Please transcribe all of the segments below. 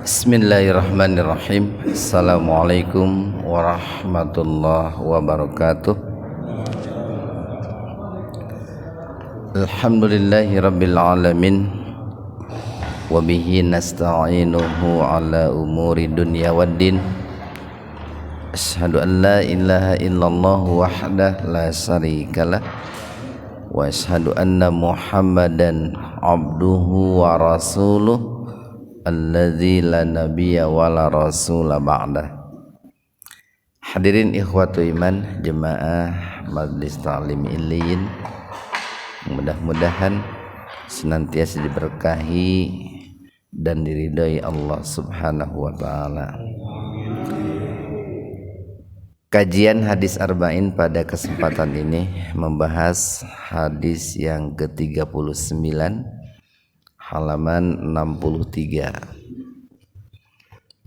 Bismillahirrahmanirrahim. Assalamualaikum warahmatullahi wabarakatuh. Alhamdulillahi rabbil alamin. Wabihi nasta'inuhu ala umuri dunya waddin. Ashhadu an la ilaha illallah wahdah la syarikalah. Wa ashhadu anna Muhammadan abduhu wa rasuluh alladzi la nabiyya wa la rasula ba'dah. Hadirin ikhwatu iman jemaah Majelis Ta'lim Illiyin, mudah-mudahan senantiasa diberkahi dan diridhai Allah Subhanahu wa taala. Kajian hadis arba'in pada kesempatan ini membahas hadis yang ke-39 halaman 63.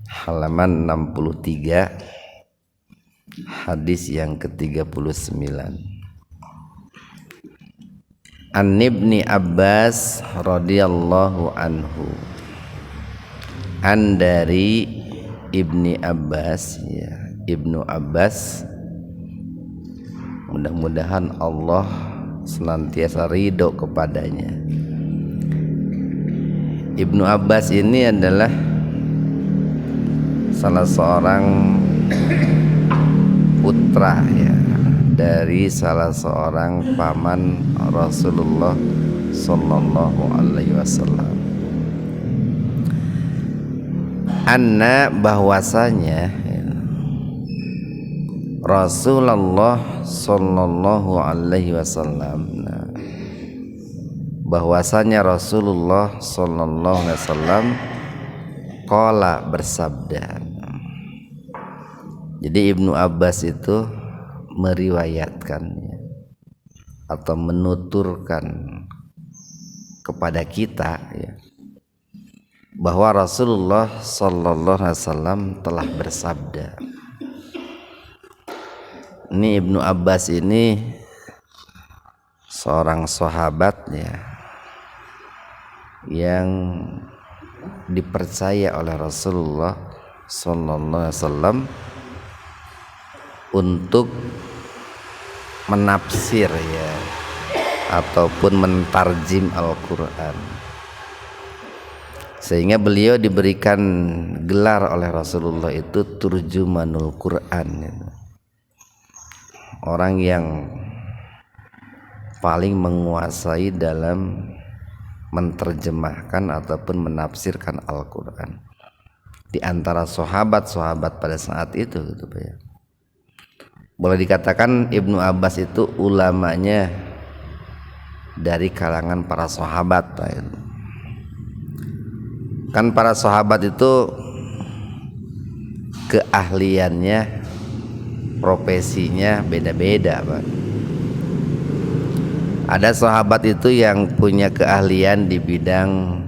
Halaman 63, hadis yang ke-39. An Ibni Abbas radhiyallahu anhu. An dari Ibni Abbas, ya, Ibnu Abbas, mudah-mudahan Allah senantiasa ridho kepadanya. Ibnu Abbas ini adalah salah seorang putra, ya, dari salah seorang paman Rasulullah sallallahu alaihi wasallam. Anna, bahwasanya Rasulullah sallallahu alaihi wasallam, bahwasanya Rasulullah sallallahu alaihi wasallam qala, bersabda. Jadi Ibnu Abbas itu meriwayatkan atau menuturkan kepada kita, ya, bahwa Rasulullah sallallahu alaihi wasallam telah bersabda. Ini Ibnu Abbas ini seorang sahabat, ya, yang dipercaya oleh Rasulullah sallallahu alaihi wasallam untuk menafsir, ya, ataupun mentarjim Al-Qur'an. Sehingga beliau diberikan gelar oleh Rasulullah itu turjumanul Qur'an, ya. Orang yang paling menguasai dalam menerjemahkan ataupun menafsirkan Al-Quran di antara sahabat-sahabat pada saat itu, gitu, ya. Boleh dikatakan Ibnu Abbas itu ulamanya dari kalangan para sahabat, ya. Kan para sahabat itu keahliannya, profesinya beda-beda, Pak. Ada sahabat itu yang punya keahlian di bidang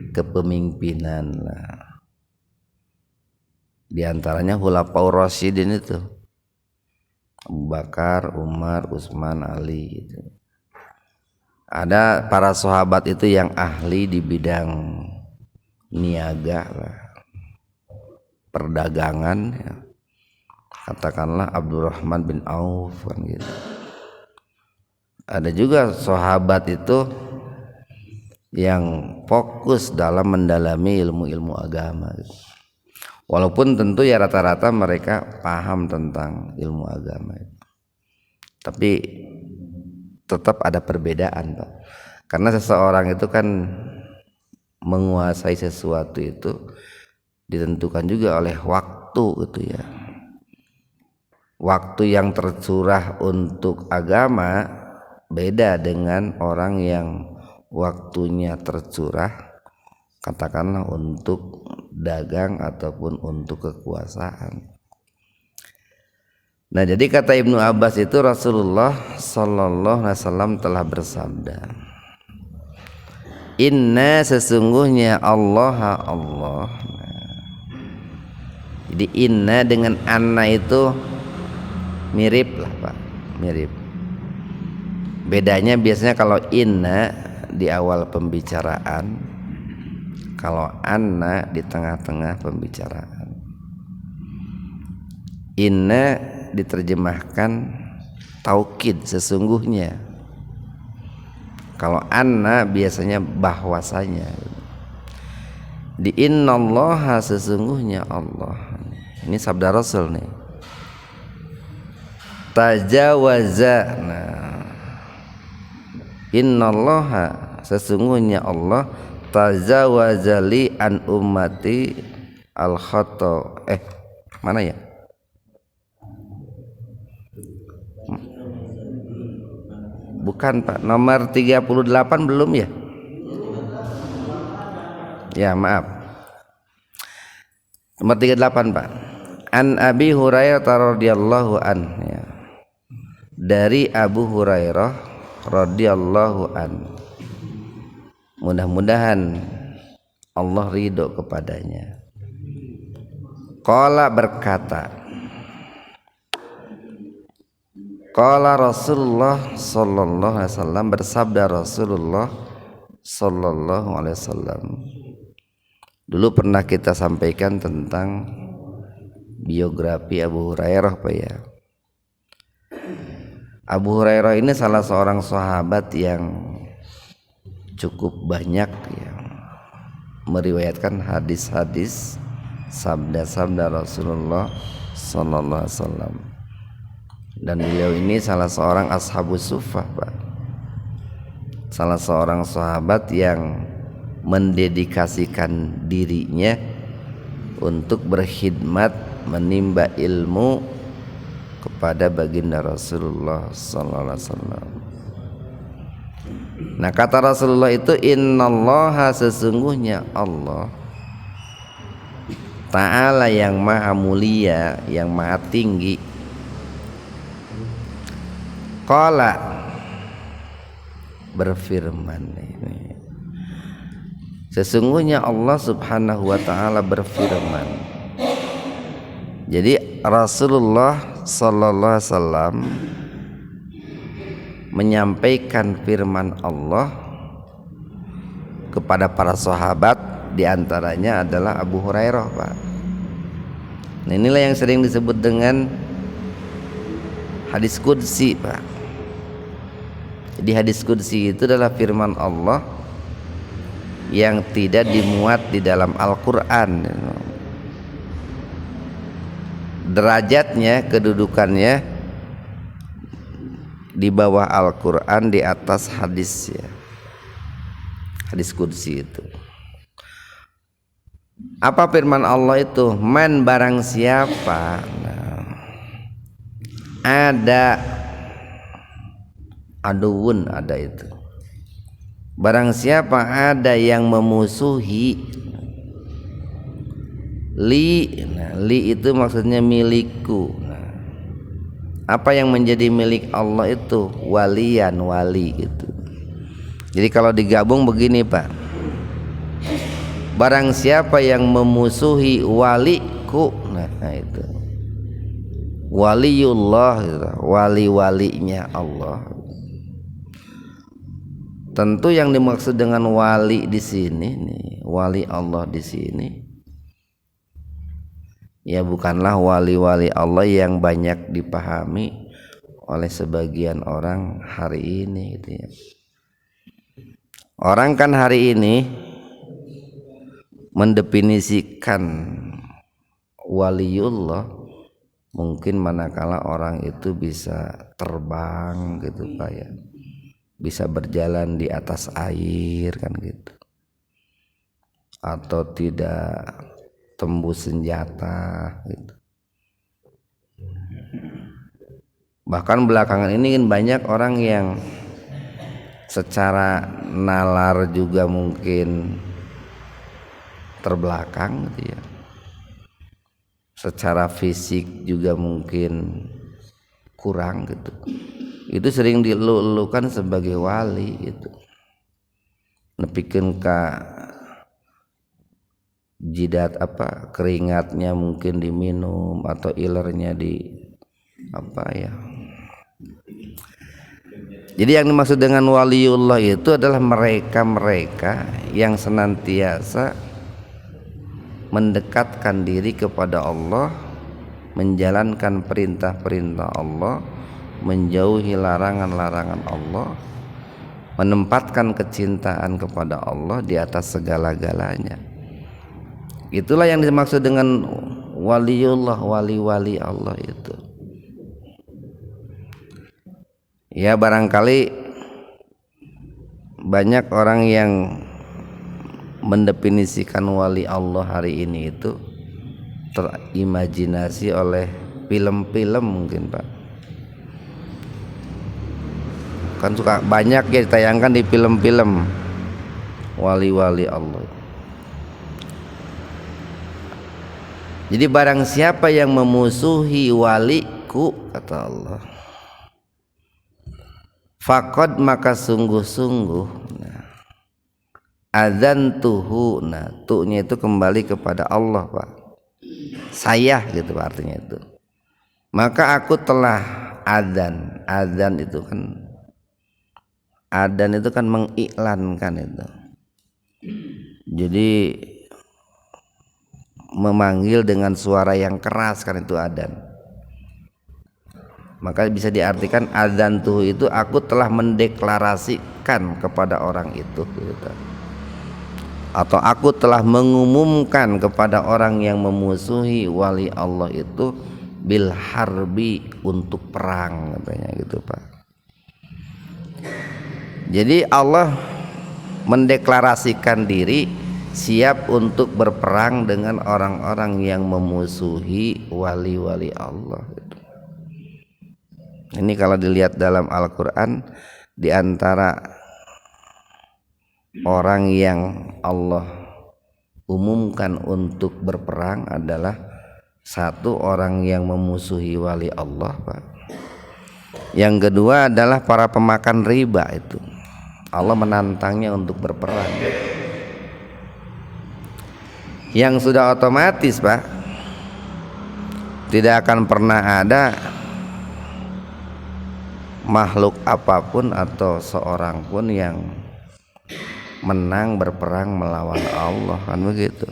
kepemimpinan, di antaranya Khulafaur Rasyidin itu Abu Bakar, Umar, Utsman, Ali, gitu. Ada para sahabat itu yang ahli di bidang niaga, perdagangan, ya. Katakanlah Abdurrahman bin Auf, kan, gitu. Ada juga sahabat itu yang fokus dalam mendalami ilmu-ilmu agama, gitu. Walaupun tentu ya rata-rata mereka paham tentang ilmu agama, tapi tetap ada perbedaan, Pak. Karena seseorang itu kan menguasai sesuatu itu ditentukan juga oleh waktu, gitu, ya. Waktu yang tercurah untuk agama beda dengan orang yang waktunya tercurah katakanlah untuk dagang ataupun untuk kekuasaan. Nah, jadi kata Ibnu Abbas itu Rasulullah sallallahu alaihi wasallam telah bersabda, inna, sesungguhnya Allah. Jadi inna dengan anna itu mirip lah, Pak, mirip. Bedanya biasanya kalau inna di awal pembicaraan, Kalau anna di tengah-tengah pembicaraan. Inna diterjemahkan taukid, sesungguhnya. Kalau anna biasanya bahwasanya. Di innallaha, sesungguhnya Allah. Ini sabda Rasul nih. Tajawaza. Nah, innallaha, sesungguhnya Allah, tajawaza li an ummati al khata. Mana ya? Bukan Pak, nomor 38 belum ya? Ya maaf, nomor 38 Pak. An Abi Hurairah radhiyallahu an, ya. Dari Abu Hurairah radhiyallahu an, mudah-mudahan Allah ridho kepadanya. Qala, berkata, qala Rasulullah sallallahu alaihi wasallam, bersabda Rasulullah sallallahu alaihi wasallam. Dulu pernah kita sampaikan tentang biografi Abu Hurairah Pak ya. Abu Hurairah ini salah seorang sahabat yang cukup banyak yang meriwayatkan hadis-hadis, sabda-sabda Rasulullah sallallahu alaihi wasallam. Dan beliau ini salah seorang ashabus suffah Pak. Salah seorang sahabat yang mendedikasikan dirinya untuk berkhidmat menimba ilmu kepada baginda Rasulullah sallallahu alaihi wasallam. Nah, kata Rasulullah itu innallaha, sesungguhnya Allah Ta'ala yang maha mulia, yang maha tinggi. Qala, berfirman ini. Sesungguhnya Allah Subhanahu wa taala berfirman. Jadi Rasulullah sallallahu alaihi wasallam menyampaikan firman Allah kepada para sahabat, diantaranya adalah Abu Hurairah Pak. Nah, inilah yang sering disebut dengan hadis qudsi Pak. Jadi hadis qudsi itu adalah firman Allah yang tidak dimuat di dalam Al-Quran. Derajatnya, kedudukannya di bawah Al-Quran, di atas hadis ya. Hadis qudsi itu. Apa firman Allah itu? Man, barang siapa ada aduun, ada itu. Barang siapa ada yang memusuhi li, li itu maksudnya milikku. Apa yang menjadi milik Allah itu? Walian, wali gitu. Jadi kalau digabung begini Pak, barang siapa yang memusuhi waliku, nah itu waliullah gitu, wali-walinya Allah. Tentu yang dimaksud dengan wali di sini nih, wali Allah di sini, ya bukanlah wali-wali Allah yang banyak dipahami oleh sebagian orang hari ini gitu ya. Orang kan hari ini mendefinisikan waliullah mungkin manakala orang itu bisa terbang gitu Pak ya, bisa berjalan di atas air kan gitu, atau tidak tembus senjata gitu. Bahkan belakangan ini kan banyak orang yang secara nalar juga mungkin terbelakang gitu ya, secara fisik juga mungkin kurang gitu. Itu sering dilulukan sebagai wali itu. Nepikeun ka jidat apa, keringatnya mungkin diminum atau ilernya di apa ya. Jadi yang dimaksud dengan waliullah itu adalah mereka-mereka yang senantiasa mendekatkan diri kepada Allah, menjalankan perintah-perintah Allah, menjauhi larangan-larangan Allah, menempatkan kecintaan kepada Allah di atas segala-galanya. Itulah yang dimaksud dengan waliullah, wali-wali Allah itu. Ya, barangkali banyak orang yang mendefinisikan wali Allah hari ini itu terimajinasi oleh film-film mungkin, Pak. Kan suka banyak ya ditayangkan di film-film wali-wali Allah. Jadi barang siapa yang memusuhi waliku, kata Allah, faqad, maka sungguh-sungguh, adzantuhu, tu'nya itu kembali kepada Allah, Pak. Saya gitu artinya itu. Maka aku telah adzan itu kan, adzan itu kan mengiklankan itu. Jadi memanggil dengan suara yang keras kan itu adzan. Maka bisa diartikan adzan tuh itu aku telah mendeklarasikan kepada orang itu gitu. Atau aku telah mengumumkan kepada orang yang memusuhi wali Allah itu bil harbi, untuk perang katanya gitu, Pak. Jadi Allah mendeklarasikan diri siap untuk berperang dengan orang-orang yang memusuhi wali-wali Allah gitu. Ini kalau dilihat dalam Al-Quran, di antara orang yang Allah umumkan untuk berperang adalah satu, orang yang memusuhi wali Allah, Pak. Yang kedua adalah para pemakan riba itu. Allah menantangnya untuk berperang. Yang sudah otomatis, Pak, tidak akan pernah ada makhluk apapun atau seorang pun yang menang berperang melawan Allah, kan begitu.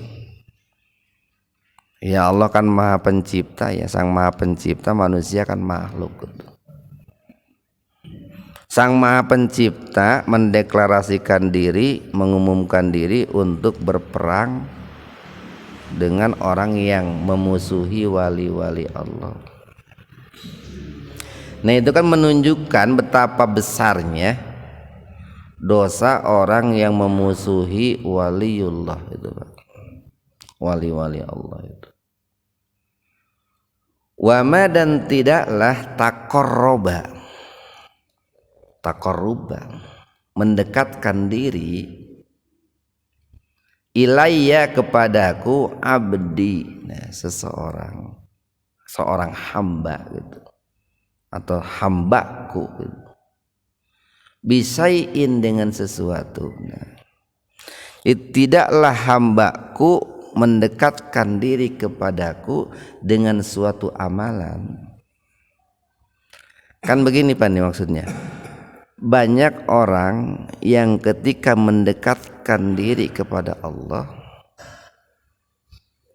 Ya Allah kan Maha Pencipta, ya Sang Maha Pencipta, manusia kan makhluk gitu. Sang Maha Pencipta mendeklarasikan diri, mengumumkan diri untuk berperang dengan orang yang memusuhi wali-wali Allah. Nah, itu kan menunjukkan betapa besarnya dosa orang yang memusuhi waliullah itu, Pak. Wali-wali Allah itu. Wama, dan tidaklah takorruba, mendekatkan diri, ilayya, kepadaku, abdi, seorang hamba gitu, atau hambaku gitu, bisaiin, dengan sesuatu. Tidaklah hambaku mendekatkan diri kepadaku dengan suatu amalan. Kan begini, Pak, nih maksudnya. Banyak orang yang ketika mendekatkan diri kepada Allah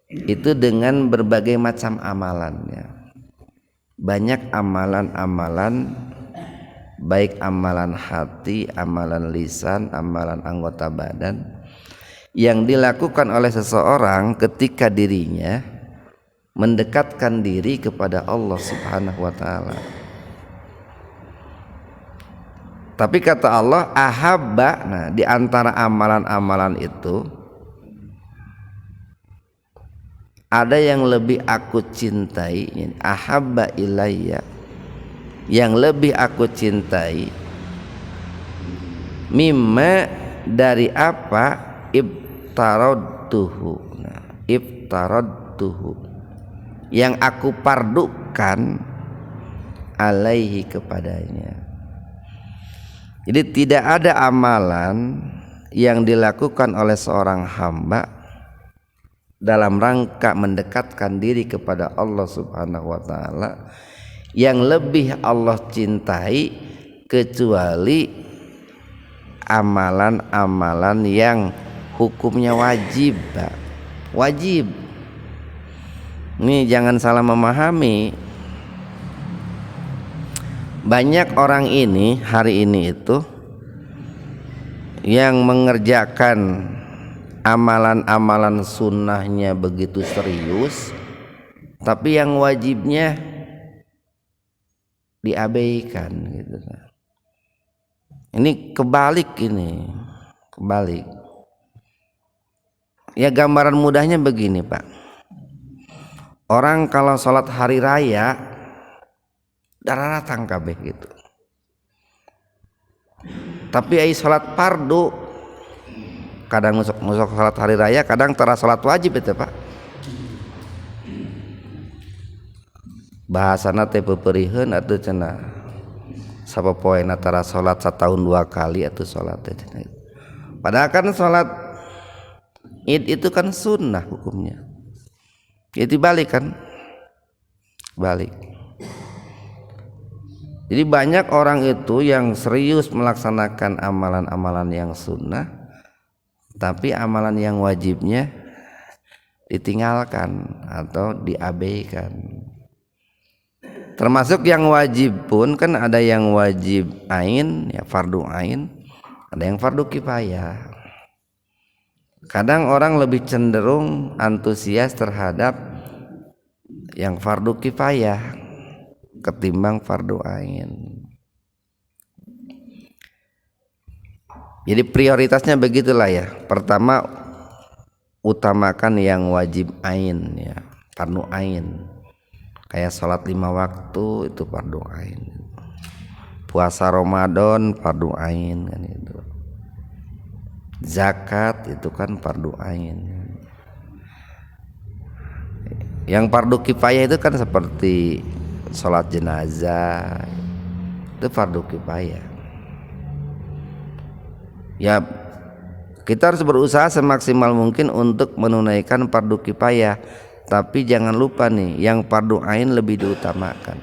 itu dengan berbagai macam amalannya. Banyak amalan-amalan, baik amalan hati, amalan lisan, amalan anggota badan, yang dilakukan oleh seseorang ketika dirinya mendekatkan diri kepada Allah Subhanahu wa ta'ala. Tapi kata Allah, ahabba, di antara amalan-amalan itu ada yang lebih aku cintai, ahabba ilayya, yang lebih aku cintai, mimma, dari apa, ibtaradtuhu, yang aku pardukan, alaihi, kepadanya. Jadi tidak ada amalan yang dilakukan oleh seorang hamba dalam rangka mendekatkan diri kepada Allah Subhanahu wa ta'ala yang lebih Allah cintai kecuali amalan-amalan yang hukumnya wajib, Pak. wajib. Nih jangan salah memahami. Banyak orang ini hari ini itu yang mengerjakan amalan-amalan sunnahnya begitu serius, tapi yang wajibnya diabaikan gitu. Ini kebalik ini, kebalik. Ya gambaran mudahnya begini Pak. Orang kalau sholat hari raya darah datang kabeh gitu. Tapi ai sholat fardu kadang musok sholat hari raya, kadang tara sholat wajib itu Pak. Bahasana teh peperihun atuh cenah. Sapopoena tara sholat setahun 2 kali atuh sholat teh cenah. Padahal kan sholat Id itu kan sunnah hukumnya. Ya dibalik kan, balik. Jadi banyak orang itu yang serius melaksanakan amalan-amalan yang sunnah, tapi amalan yang wajibnya ditinggalkan atau diabaikan. Termasuk yang wajib pun kan ada yang wajib ain, ya fardu ain, ada yang fardu kifayah. Kadang orang lebih cenderung antusias terhadap yang fardu kifayah ketimbang fardu ain. Jadi prioritasnya begitulah ya. Pertama utamakan yang wajib ain ya, fardu ain. Kayak sholat 5 waktu itu fardu ain. Puasa Ramadan fardu ain kan itu. Zakat itu kan fardu ain. Yang fardu kifayah itu kan seperti sholat jenazah, itu fardu kifayah. Ya kita harus berusaha semaksimal mungkin untuk menunaikan fardu kifayah, tapi jangan lupa nih yang fardu ain lebih diutamakan.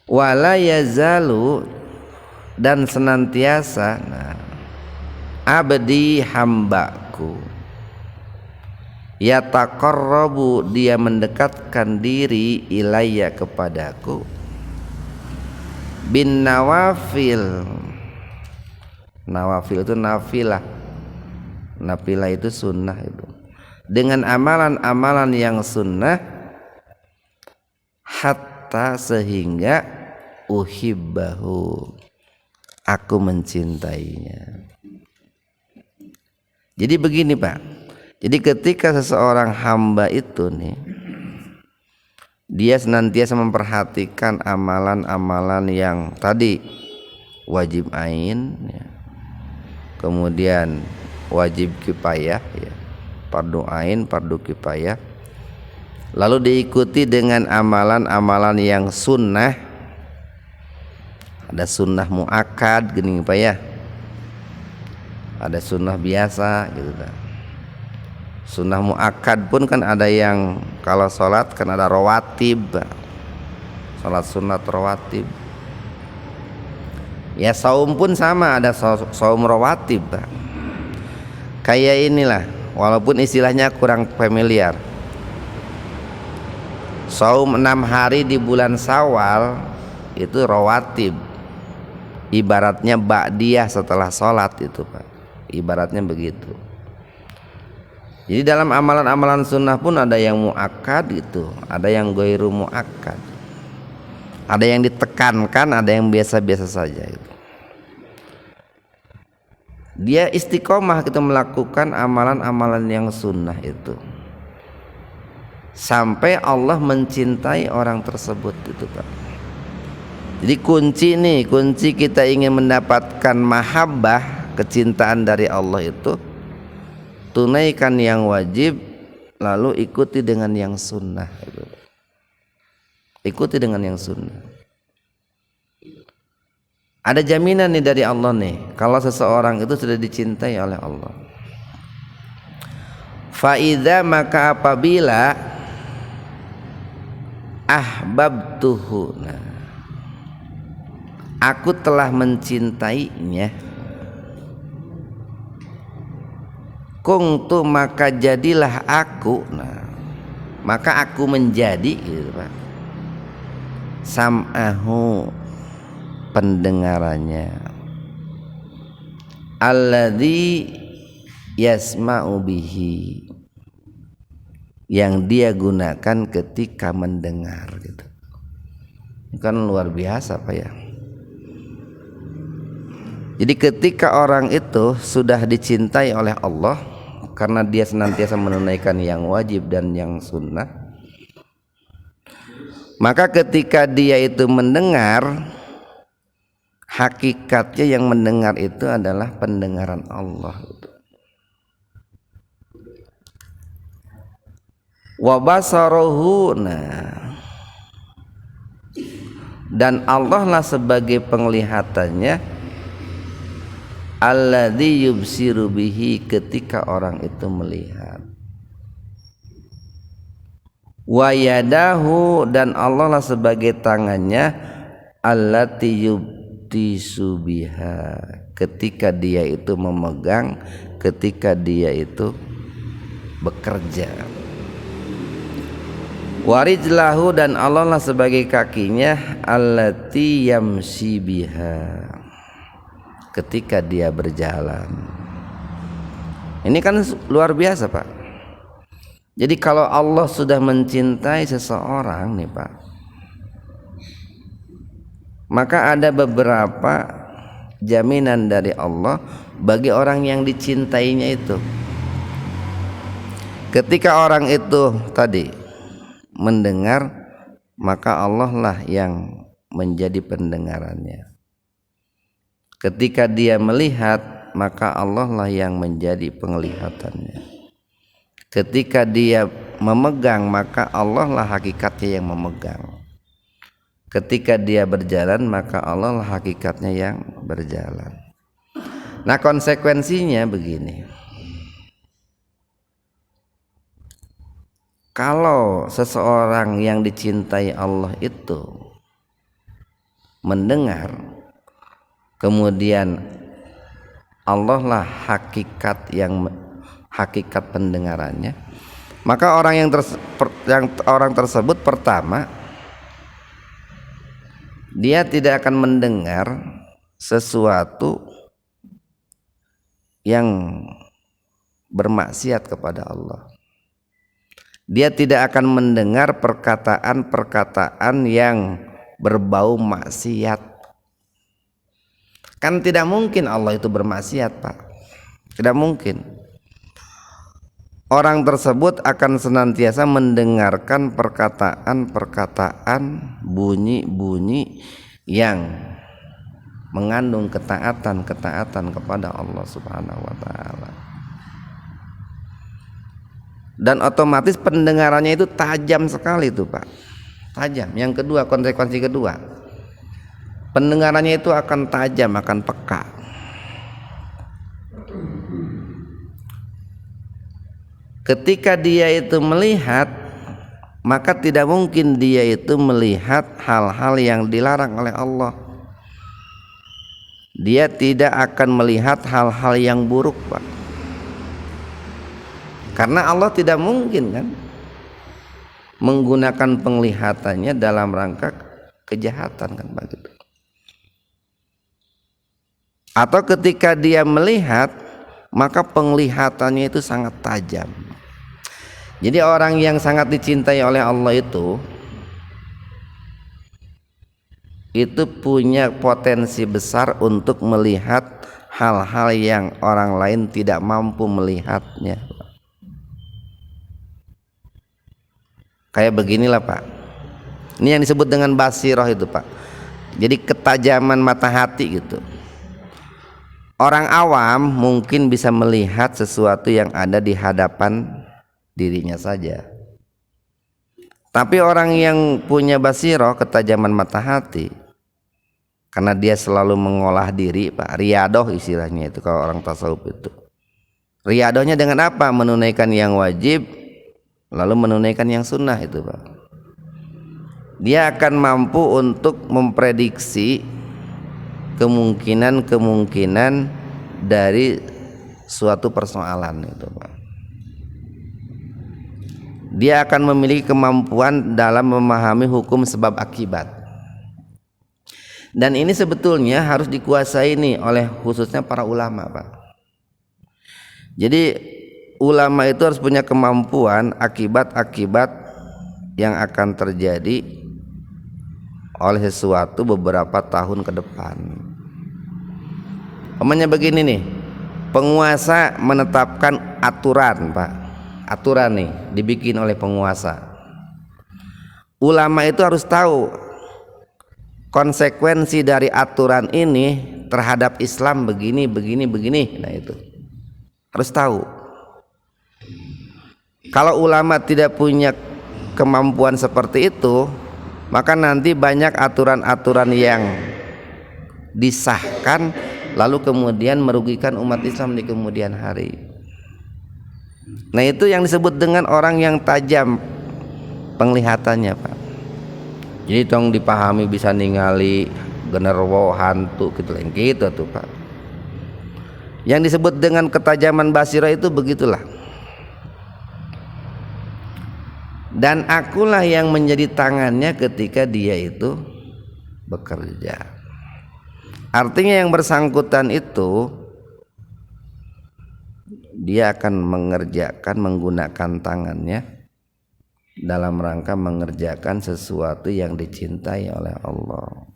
Wala yazalu, dan senantiasa abdi hambaku yataqarrabu, dia mendekatkan diri ilayya kepadaku bin nawafil. Nawafil itu nafilah, nafilah itu sunnah itu, dengan amalan-amalan yang sunnah, hatta sehingga uhibbahu, aku mencintainya. Jadi begini Pak, jadi ketika seseorang hamba itu nih, dia senantiasa memperhatikan amalan-amalan yang tadi wajib ain ya, kemudian wajib kifayah ya, fardu ain, fardu kifayah, lalu diikuti dengan amalan-amalan yang sunnah. Ada sunnah muakkad gini Pak ya, ada sunnah biasa gitu kan. Sunnah muakkad pun kan ada yang kalau sholat kan ada rawatib, sholat sunat rawatib. Ya saum pun sama, ada saum rawatib Pak. Kayak inilah, walaupun istilahnya kurang familiar. Saum 6 hari di bulan Syawal itu rawatib. Ibaratnya ba'diyah setelah sholat itu Pak, ibaratnya begitu. Jadi dalam amalan-amalan sunnah pun ada yang muakkad gitu, ada yang ghairu muakkad, ada yang ditekankan, ada yang biasa-biasa saja gitu. Dia istiqomah gitu melakukan amalan-amalan yang sunnah itu sampai Allah mencintai orang tersebut itu Pak. Jadi kunci kita ingin mendapatkan mahabbah, kecintaan dari Allah itu, tunaikan yang wajib, lalu ikuti dengan yang sunnah. Ikuti dengan yang sunnah. Ada jaminan nih dari Allah nih, kalau seseorang itu sudah dicintai oleh Allah. Fa'idha, maka apabila ahbabtuhu, aku telah mencintainya, Kungtu maka jadilah aku. Nah, maka aku menjadi gitu Pak. Sam'ahu pendengarannya. Alladzi yasma'u bihi, yang dia gunakan ketika mendengar gitu. Kan luar biasa Pak ya. Jadi ketika orang itu sudah dicintai oleh Allah karena dia senantiasa menunaikan yang wajib dan yang sunnah, maka ketika dia itu mendengar, hakikatnya yang mendengar itu adalah pendengaran Allah. Wa basaruhu, dan Allah lah sebagai penglihatannya, alladzi yubsiru bihi, ketika orang itu melihat. Wa yadahu, dan Allah lah sebagai tangannya, allati yubtisu biha, ketika dia itu memegang, ketika dia itu bekerja. Wa rijlahu, dan Allah lah sebagai kakinya, allati yamsi biha, ketika dia berjalan. Ini kan luar biasa Pak. Jadi kalau Allah sudah mencintai seseorang nih Pak, maka ada beberapa jaminan dari Allah bagi orang yang dicintainya itu. Ketika orang itu tadi mendengar, maka Allah lah yang menjadi pendengarannya. Ketika dia melihat, maka Allah lah yang menjadi penglihatannya. Ketika dia memegang, maka Allah lah hakikatnya yang memegang. Ketika dia berjalan, maka Allah lah hakikatnya yang berjalan. Nah, konsekuensinya begini. Kalau seseorang yang dicintai Allah itu mendengar, kemudian Allah lah hakikat pendengarannya, maka orang orang tersebut pertama, dia tidak akan mendengar sesuatu yang bermaksiat kepada Allah. Dia tidak akan mendengar perkataan-perkataan yang berbau maksiat. Kan tidak mungkin Allah itu bermaksiat Pak. Tidak mungkin. Orang tersebut akan senantiasa mendengarkan perkataan-perkataan, bunyi-bunyi yang mengandung ketaatan kepada Allah Subhanahu wa taala. Dan otomatis pendengarannya itu tajam sekali itu Pak. Tajam. Yang kedua, konsekuensi kedua, pendengarannya itu akan tajam, akan peka. Ketika dia itu melihat, maka tidak mungkin dia itu melihat hal-hal yang dilarang oleh Allah. Dia tidak akan melihat hal-hal yang buruk Pak. Karena Allah tidak mungkin kan menggunakan penglihatannya dalam rangka kejahatan kan begitu. Atau ketika dia melihat, maka penglihatannya itu sangat tajam. Jadi orang yang sangat dicintai oleh Allah itu punya potensi besar untuk melihat hal-hal yang orang lain tidak mampu melihatnya. Kayak beginilah Pak. Ini yang disebut dengan basirah itu Pak. Jadi ketajaman mata hati gitu. Orang awam mungkin bisa melihat sesuatu yang ada di hadapan dirinya saja. Tapi orang yang punya basirah, ketajaman mata hati, karena dia selalu mengolah diri Pak, riyadoh istilahnya itu kalau orang tasawuf itu. Riyadohnya dengan apa? Menunaikan yang wajib, lalu menunaikan yang sunnah itu Pak. Dia akan mampu untuk memprediksi kemungkinan dari suatu persoalan itu, Pak. Dia akan memiliki kemampuan dalam memahami hukum sebab akibat. Dan ini sebetulnya harus dikuasai nih oleh khususnya para ulama, Pak. Jadi ulama itu harus punya kemampuan akibat-akibat yang akan terjadi oleh sesuatu beberapa tahun ke depan. Umpamanya begini nih, penguasa menetapkan aturan, Pak. Aturan nih dibikin oleh penguasa. Ulama itu harus tahu konsekuensi dari aturan ini terhadap Islam begini. Nah itu harus tahu. Kalau ulama tidak punya kemampuan seperti itu, maka nanti banyak aturan-aturan yang disahkan lalu kemudian merugikan umat Islam di kemudian hari. Nah itu yang disebut dengan orang yang tajam penglihatannya, Pak. Jadi tong dipahami bisa ningali generwo hantu gitu tuh, Pak. Yang disebut dengan ketajaman basirah itu begitulah. Dan akulah yang menjadi tangannya ketika dia itu bekerja. Artinya yang bersangkutan itu dia akan mengerjakan menggunakan tangannya dalam rangka mengerjakan sesuatu yang dicintai oleh Allah.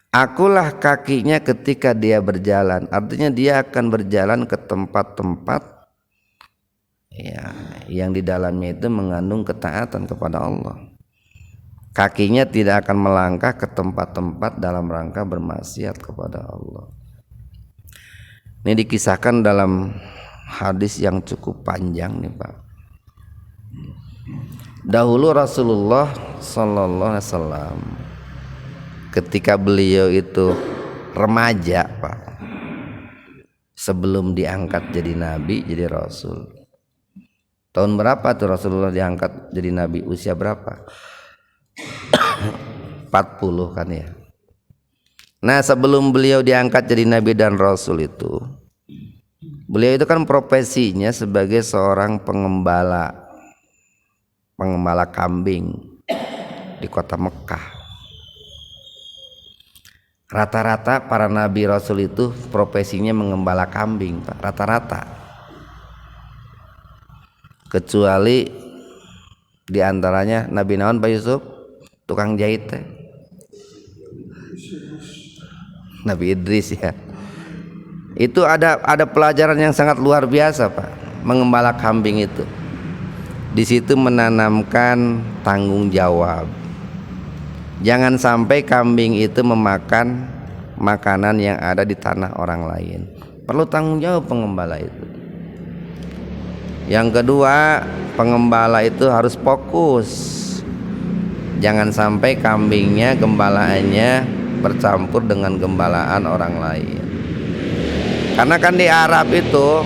Akulah kakinya ketika dia berjalan. Artinya dia akan berjalan ke tempat-tempat ya, yang di dalamnya itu mengandung ketaatan kepada Allah. Kakinya tidak akan melangkah ke tempat-tempat dalam rangka bermaksiat kepada Allah. Ini dikisahkan dalam hadis yang cukup panjang nih, Pak. Dahulu Rasulullah sallallahu alaihi wasallam ketika beliau itu remaja, Pak, sebelum diangkat jadi nabi, jadi rasul. Tahun berapa tuh Rasulullah diangkat jadi nabi? Usia berapa? 40 kan ya. Nah sebelum beliau diangkat jadi nabi dan rasul itu, beliau itu kan profesinya sebagai seorang pengembala kambing di kota Mekah. Rata-rata para nabi rasul itu profesinya mengembala kambing, Pak. Rata-rata. Kecuali diantaranya Nabi naon Pak Yusuf, tukang jahit teh. Nabi Idris ya. Itu ada pelajaran yang sangat luar biasa, Pak, mengembala kambing itu. Di situ menanamkan tanggung jawab. Jangan sampai kambing itu memakan makanan yang ada di tanah orang lain. Perlu tanggung jawab pengembala itu. Yang kedua, pengembala itu harus fokus. Jangan sampai kambingnya, gembalaannya bercampur dengan gembalaan orang lain. Karena kan di Arab itu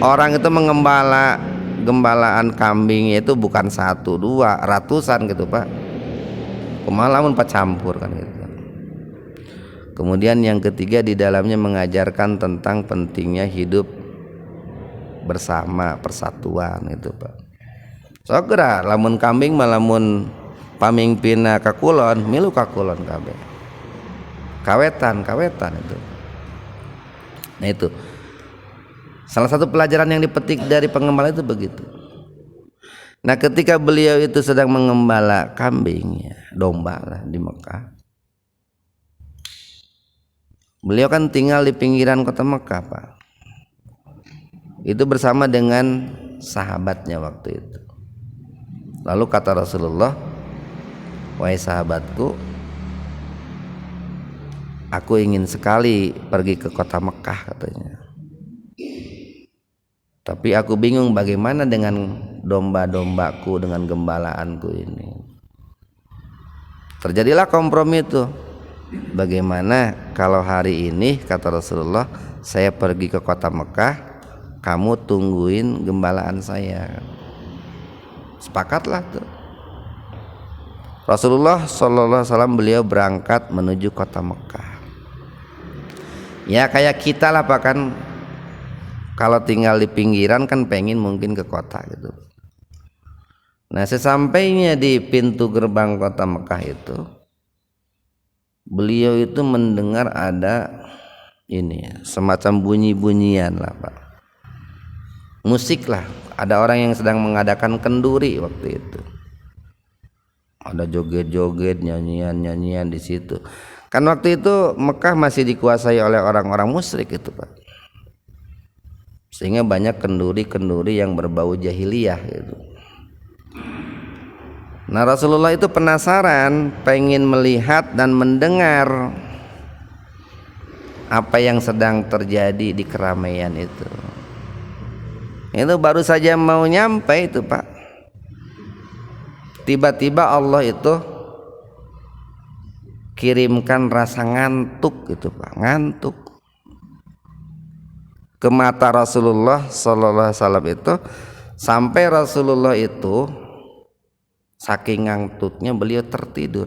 orang itu mengembala gembalaan kambing itu bukan 1, 2, ratusan gitu, Pak. Kemalamun campur kan gitu. Kemudian yang ketiga di dalamnya mengajarkan tentang pentingnya hidup bersama, persatuan itu, Pak. Sogera lamun kambing malamun pamimpinna kakulon, milu kakulon kabeh. Kawetan itu. Nah itu salah satu pelajaran yang dipetik dari pengembala itu begitu. Nah ketika beliau itu sedang mengembala kambing ya, domba lah di Mekah. Beliau kan tinggal di pinggiran kota Mekah, Pak. Itu bersama dengan sahabatnya waktu itu. Lalu kata Rasulullah, wahai sahabatku, aku ingin sekali pergi ke kota Mekah katanya. Tapi aku bingung bagaimana dengan domba-dombaku, dengan gembalaanku ini. Terjadilah kompromi itu. Bagaimana kalau hari ini kata Rasulullah, saya pergi ke kota Mekah, kamu tungguin gembalaan saya. Sepakatlah tuh. Rasulullah sallallahu alaihi wasallam beliau berangkat menuju kota Mekah. Ya kayak kita lah, Pak, kan kalau tinggal di pinggiran kan pengen mungkin ke kota gitu. Nah sesampainya di pintu gerbang kota Mekah itu, beliau itu mendengar ada ini semacam bunyi-bunyian lah Pak, musik lah, ada orang yang sedang mengadakan kenduri waktu itu, ada joget-joget, nyanyian-nyanyian di situ. Kan waktu itu Mekah masih dikuasai oleh orang-orang musyrik itu Pak, sehingga banyak kenduri-kenduri yang berbau jahiliyah gitu. Nah Rasulullah itu penasaran, pengen melihat dan mendengar apa yang sedang terjadi di keramaian itu. Itu baru saja mau nyampe itu Pak, tiba-tiba Allah itu kirimkan rasa ngantuk gitu Pak, ngantuk ke mata Rasulullah sallallahu alaihi wasallam itu, sampai Rasulullah itu saking ngantuknya beliau tertidur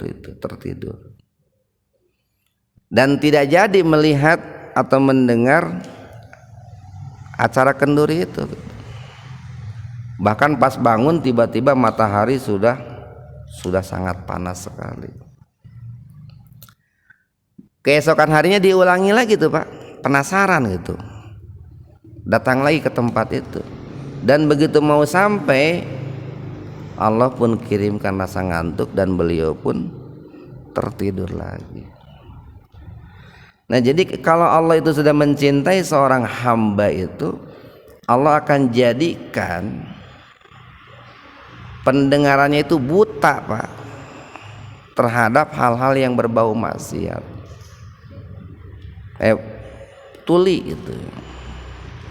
dan tidak jadi melihat atau mendengar acara kenduri itu. Bahkan pas bangun tiba-tiba matahari sudah sangat panas sekali. Keesokan harinya diulangi lagi tuh Pak, penasaran gitu, datang lagi ke tempat itu, dan begitu mau sampai Allah pun kirimkan rasa ngantuk dan beliau pun tertidur lagi. Nah jadi kalau Allah itu sudah mencintai seorang hamba itu, Allah akan jadikan pendengarannya itu buta Pak terhadap hal-hal yang berbau maksiat, tuli gitu.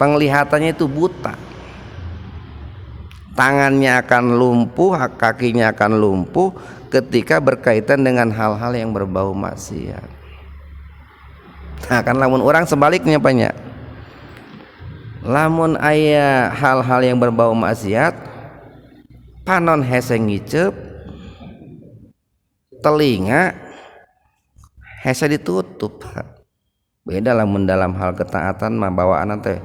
Penglihatannya itu buta, tangannya akan lumpuh, kakinya akan lumpuh ketika berkaitan dengan hal-hal yang berbau maksiat. Nah kan lamun orang sebaliknya banyak, lamun aya hal-hal yang berbau maksiat, panon hese ngicep, telinga hese ditutup. Beda lamun dalam hal ketaatan mah bawaan teh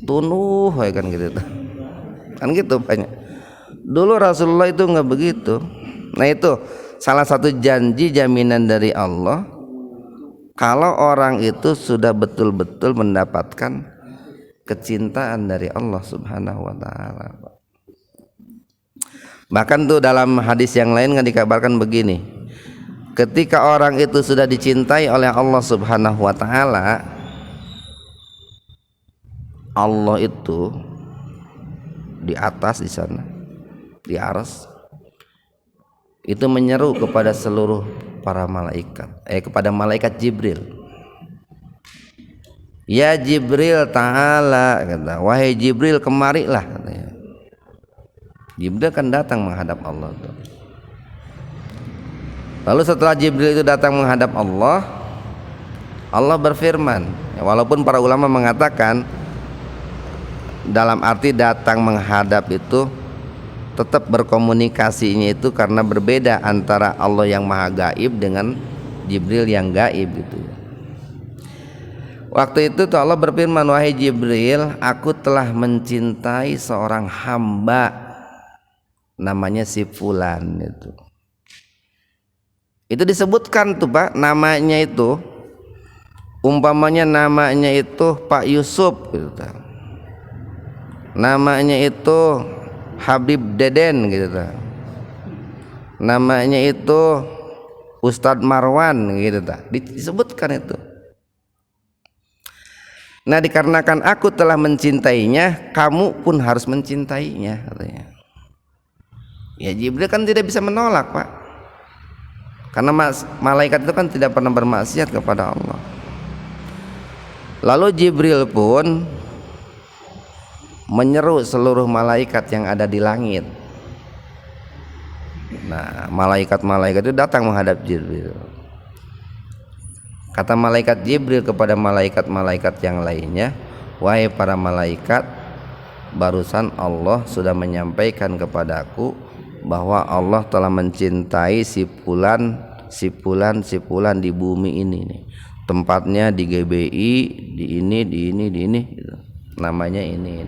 tunuh kan gitu kan gitu banyak. Dulu Rasulullah itu nggak begitu. Nah itu salah satu janji jaminan dari Allah, kalau orang itu sudah betul-betul mendapatkan kecintaan dari Allah Subhanahu wa taala. Bahkan tuh dalam hadis yang lain kan dikabarkan begini, ketika orang itu sudah dicintai oleh Allah Subhanahu wa taala, Allah itu di atas di sana di arsy itu menyeru kepada seluruh para malaikat, kepada malaikat Jibril, ya Jibril ta'ala, kata, wahai Jibril kemarilah, katanya. Jibril kan datang menghadap Allah tuh. Lalu setelah Jibril itu datang menghadap Allah, Allah berfirman, walaupun para ulama mengatakan dalam arti datang menghadap itu tetap berkomunikasinya itu karena berbeda antara Allah yang maha gaib dengan Jibril yang gaib gitu. Waktu itu tuh Allah berfirman, wahai Jibril, aku telah mencintai seorang hamba namanya si fulan itu. Itu disebutkan tuh Pak, namanya itu umpamanya namanya itu Pak Yusuf gitu. Namanya itu Habib Deden gitu, namanya itu Ustadz Marwan gitu, disebutkan itu. Nah dikarenakan aku telah mencintainya, kamu pun harus mencintainya, katanya. Ya Jibril kan tidak bisa menolak Pak, karena malaikat itu kan tidak pernah bermaksiat kepada Allah. Lalu Jibril pun menyeru seluruh malaikat yang ada di langit. Nah malaikat-malaikat itu datang menghadap Jibril. Kata malaikat Jibril kepada malaikat-malaikat yang lainnya, wahai para malaikat, barusan Allah sudah menyampaikan kepadaku bahwa Allah telah mencintai si fulan di bumi ini nih. Tempatnya di GBI, di ini gitu. namanya ini.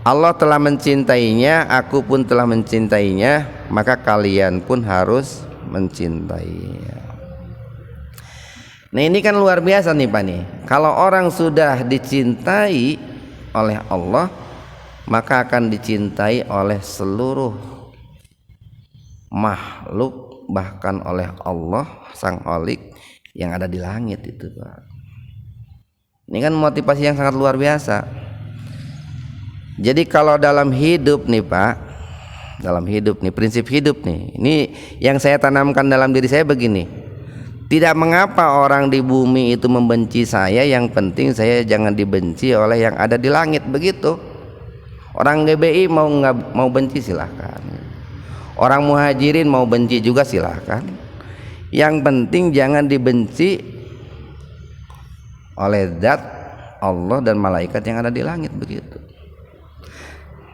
Allah telah mencintainya, aku pun telah mencintainya, maka kalian pun harus mencintainya. Nah ini kan luar biasa nih Pak nih. Kalau orang sudah dicintai oleh Allah, maka akan dicintai oleh seluruh makhluk, bahkan oleh Allah Sang Khalik yang ada di langit itu Pak. Ini kan motivasi yang sangat luar biasa. Jadi kalau dalam hidup nih Pak, dalam hidup nih, prinsip hidup nih, ini yang saya tanamkan dalam diri saya begini: tidak mengapa orang di bumi itu membenci saya, yang penting saya jangan dibenci oleh yang ada di langit. Begitu. Orang GBI mau benci silahkan, orang muhajirin mau benci juga silahkan, yang penting jangan dibenci oleh zat Allah dan malaikat yang ada di langit. Begitu.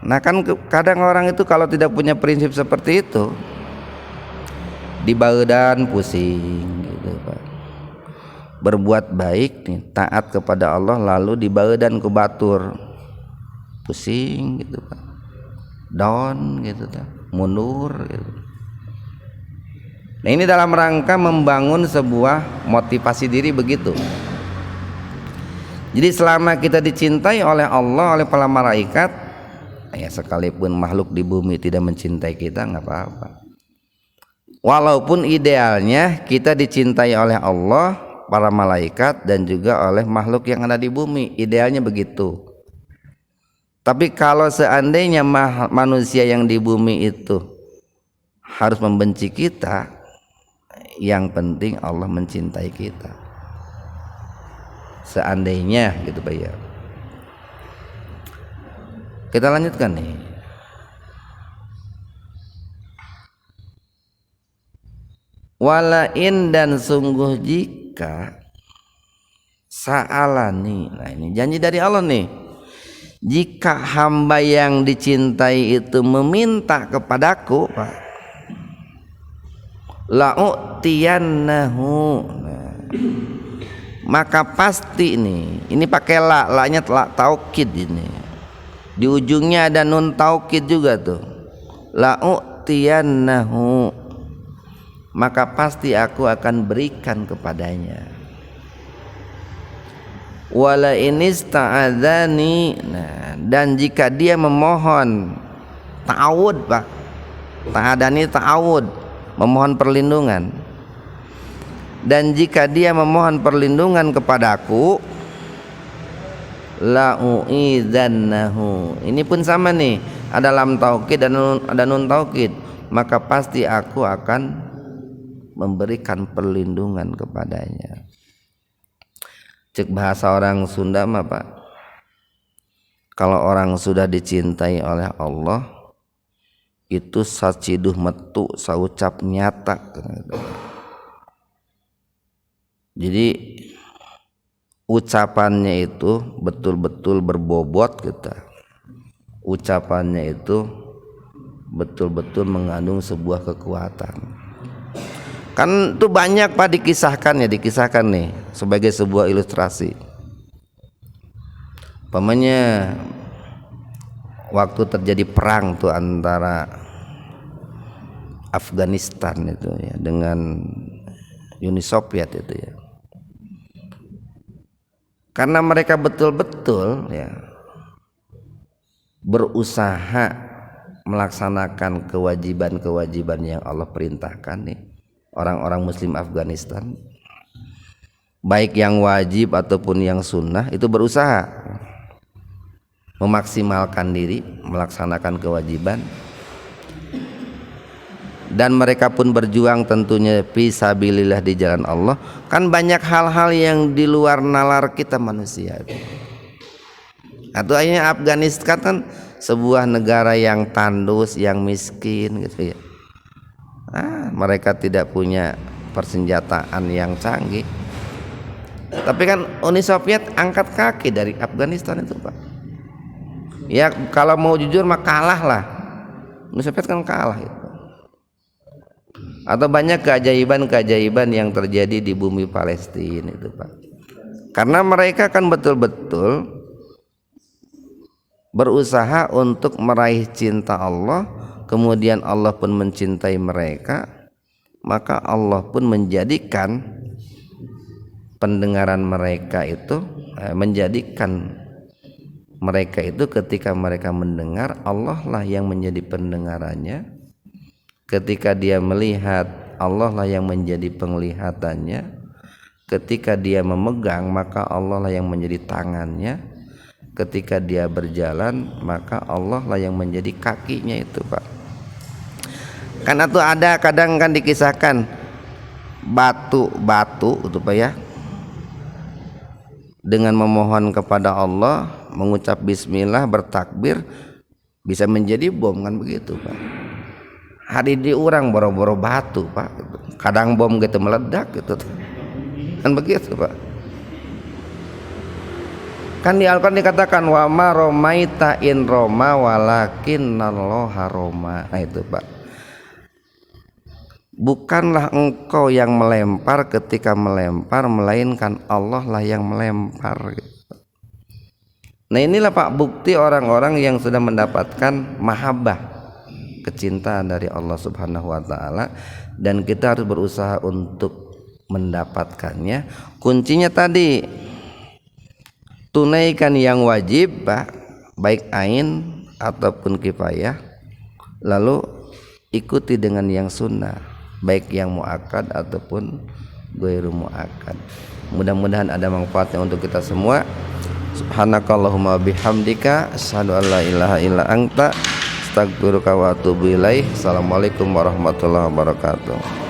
Nah kan kadang orang itu kalau tidak punya prinsip seperti itu, di badan pusing gitu Pak. Berbuat baik nih, taat kepada Allah, lalu di badan ke batur pusing gitu Pak, down gitu Pak, mundur gitu. Nah ini dalam rangka membangun sebuah motivasi diri begitu. Jadi selama kita dicintai oleh Allah, oleh para malaikat, ya sekalipun makhluk di bumi tidak mencintai kita nggak apa-apa. Walaupun idealnya kita dicintai oleh Allah, para malaikat, dan juga oleh makhluk yang ada di bumi, idealnya begitu. Tapi kalau seandainya manusia yang di bumi itu harus membenci kita, yang penting Allah mencintai kita. Seandainya gitu Pak ya. Kita lanjutkan nih. Walain, dan sungguh jika sa'alani, nah ini janji dari Allah nih, jika hamba yang dicintai itu meminta kepadaku Pak, la'utiyannahu, nah, maka pasti ini pakai la-nya taukid, ini di ujungnya ada nun taukid juga tuh, la'utiyannahu, maka pasti aku akan berikan kepadanya. Wala inista'adzani, nah, dan jika dia memohon ta'awud Pak, ta'adani ta'awud, memohon perlindungan, dan jika dia memohon perlindungan kepadaku, la'u'idzannahu, ini pun sama nih, ada lam taukid dan ada nun taukid, maka pasti aku akan memberikan perlindungan kepadanya. Cek bahasa orang Sunda mah Pak, kalau orang sudah dicintai oleh Allah itu saciduh metu saucap nyata. Jadi ucapannya itu betul-betul berbobot kita. Ucapannya itu betul-betul mengandung sebuah kekuatan. Kan itu banyak Pak dikisahkan nih sebagai sebuah ilustrasi. Pamannya waktu terjadi perang tuh antara Afghanistan itu ya dengan Uni Soviet itu ya. Karena mereka betul-betul ya berusaha melaksanakan kewajiban-kewajiban yang Allah perintahkan nih, orang-orang muslim Afghanistan, baik yang wajib ataupun yang sunnah, itu berusaha memaksimalkan diri melaksanakan kewajiban, dan mereka pun berjuang tentunya fisabilillah di jalan Allah. Kan banyak hal-hal yang di luar nalar kita manusia. Atau akhirnya Afghanistan kan sebuah negara yang tandus, yang miskin gitu ya. Mereka tidak punya persenjataan yang canggih. Tapi kan Uni Soviet angkat kaki dari Afghanistan itu Pak. Ya kalau mau jujur mah kalah lah. Uni Soviet kan kalah itu. Atau banyak keajaiban-keajaiban yang terjadi di bumi Palestina itu Pak. Karena mereka kan betul-betul berusaha untuk meraih cinta Allah, kemudian Allah pun mencintai mereka, maka Allah pun menjadikan pendengaran mereka itu menjadikan mereka itu ketika mereka mendengar, Allah lah yang menjadi pendengarannya. Ketika dia melihat, Allah lah yang menjadi penglihatannya. Ketika dia memegang, maka Allah lah yang menjadi tangannya. Ketika dia berjalan, maka Allah lah yang menjadi kakinya itu, Pak. Karena tuh ada kadang kan dikisahkan batu itu, Pak ya, dengan memohon kepada Allah, mengucap bismillah, bertakbir, bisa menjadi bom kan begitu, Pak. Hari di orang boro-boro batu, Pak. Kadang bom gitu meledak gitu. Kan begitu, Pak. Kan di Al-Qur'an dikatakan wa ma romaita in roma walakinnallaha roma. Nah itu, Pak. Bukanlah engkau yang melempar ketika melempar, melainkan Allah lah yang melempar gitu. Nah inilah, Pak, bukti orang-orang yang sudah mendapatkan mahabbah, kecintaan dari Allah Subhanahu wa taala, dan kita harus berusaha untuk mendapatkannya. Kuncinya tadi, tunaikan yang wajib, Pak, baik ain ataupun kifayah, lalu ikuti dengan yang sunnah, baik yang muakkad ataupun ghairu muakkad. Mudah-mudahan ada manfaatnya untuk kita semua. Subhanakallahumma bihamdika asyhadu an la ilaha illa anta astaghfiruka wa atubu ilaih. Assalamualaikum warahmatullahi wabarakatuh.